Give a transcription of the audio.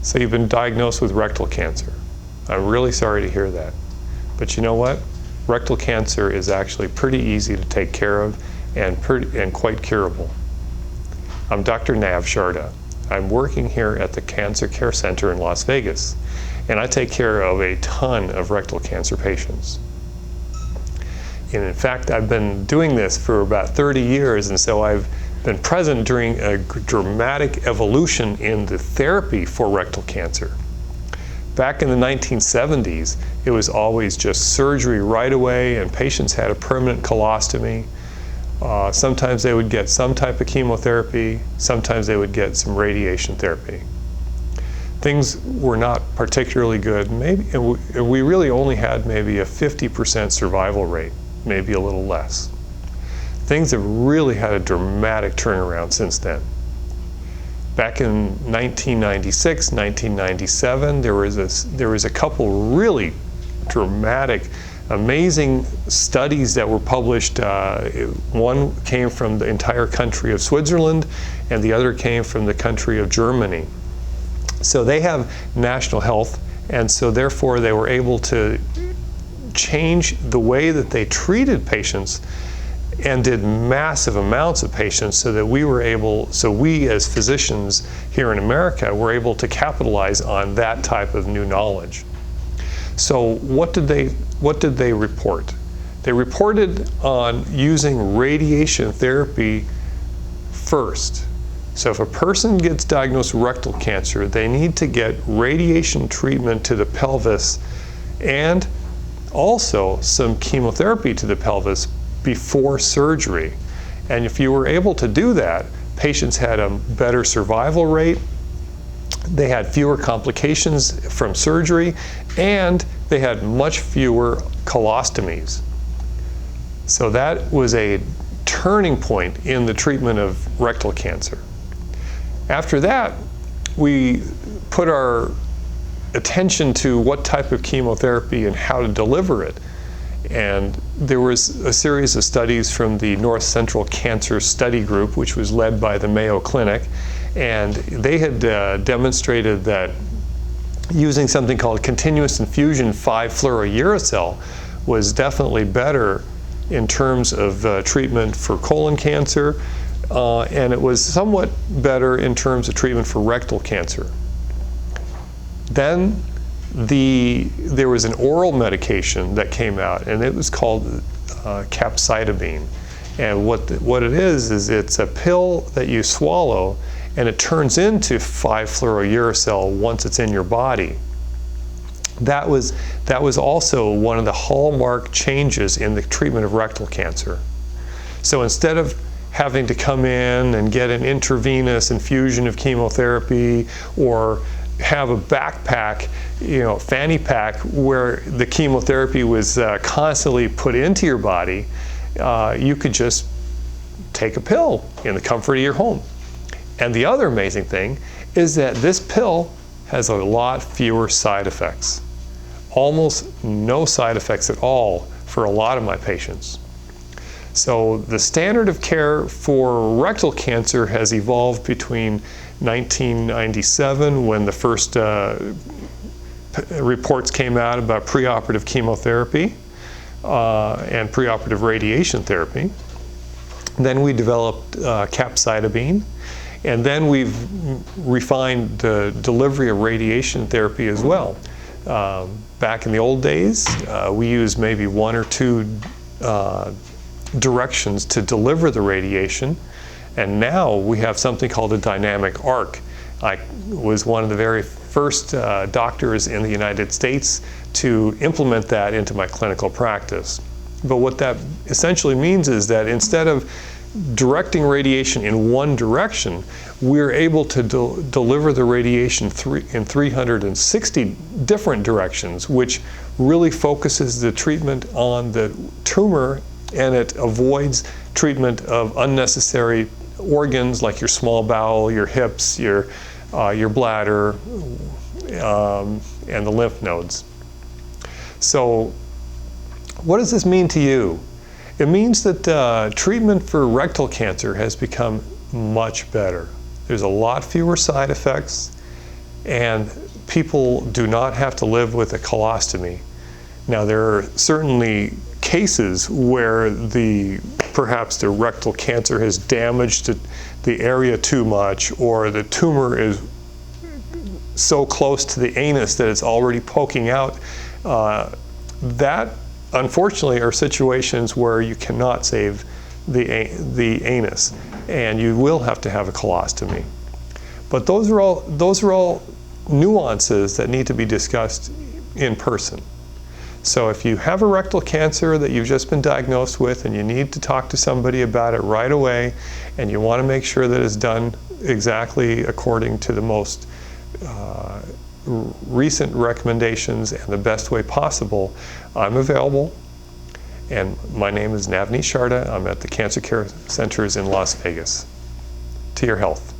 So you've been diagnosed with rectal cancer. I'm really sorry to hear that. But you know what? Rectal cancer is actually pretty easy to take care of and quite curable. I'm Dr. Nav Sharda. I'm working here at the Cancer Care Center in Las Vegas, and I take care of a ton of rectal cancer patients. And in fact, I've been doing this for about 30 years, and so I've been present during a dramatic evolution in the therapy for rectal cancer. Back in the 1970s, it was always just surgery right away, and patients had a permanent colostomy. Sometimes they would get some type of chemotherapy, sometimes they would get some radiation therapy. Things were not particularly good. We really only had maybe a 50% survival rate, maybe a little less. Things have really had a dramatic turnaround since then. Back in 1996, 1997, there was a couple really dramatic, amazing studies that were published. One came from the entire country of Switzerland, and the other came from the country of Germany. So they have national health, and so therefore they were able to change the way that they treated patients and did massive amounts of patients, so that we as physicians here in America were able to capitalize on that type of new knowledge. So what did they report? They reported on using radiation therapy first. So if a person gets diagnosed with rectal cancer, they need to get radiation treatment to the pelvis and also some chemotherapy to the pelvis before surgery. And if you were able to do that, patients had a better survival rate, they had fewer complications from surgery, and they had much fewer colostomies. So that was a turning point in the treatment of rectal cancer. After that, we put our attention to what type of chemotherapy and how to deliver it. And there was a series of studies from the North Central Cancer Study Group, which was led by the Mayo Clinic, and they had demonstrated that using something called continuous infusion 5-fluorouracil was definitely better in terms of treatment for colon cancer, and it was somewhat better in terms of treatment for rectal cancer. Then there was an oral medication that came out, and it was called capecitabine. And what it is it's a pill that you swallow, and it turns into 5-fluorouracil once it's in your body. That was also one of the hallmark changes in the treatment of rectal cancer. So instead of having to come in and get an intravenous infusion of chemotherapy, or have a backpack, fanny pack, where the chemotherapy was constantly put into your body, you could just take a pill in the comfort of your home. And the other amazing thing is that this pill has a lot fewer side effects. Almost no side effects at all for a lot of my patients. So the standard of care for rectal cancer has evolved between 1997, when the first reports came out about preoperative chemotherapy and preoperative radiation therapy. Then we developed capecitabine, and then we've refined the delivery of radiation therapy as well. Back in the old days, we used maybe one or two directions to deliver the radiation. And now we have something called a dynamic arc. I was one of the very first doctors in the United States to implement that into my clinical practice. But what that essentially means is that instead of directing radiation in one direction, we're able to deliver the radiation in 360 different directions, which really focuses the treatment on the tumor, and it avoids treatment of unnecessary organs like your small bowel, your hips, your bladder, and the lymph nodes. So what does this mean to you? It means that treatment for rectal cancer has become much better. There's a lot fewer side effects. and people do not have to live with a colostomy. Now, there are certainly cases where perhaps the rectal cancer has damaged the area too much, or the tumor is so close to the anus that it's already poking out. That, unfortunately, are situations where you cannot save the anus, and you will have to have a colostomy. But those are all nuances that need to be discussed in person. So if you have a rectal cancer that you've just been diagnosed with and you need to talk to somebody about it right away, and you want to make sure that it's done exactly according to the most recent recommendations and the best way possible, I'm available. And my name is Navneet Sharda. I'm at the Cancer Care Centers in Las Vegas. To your health.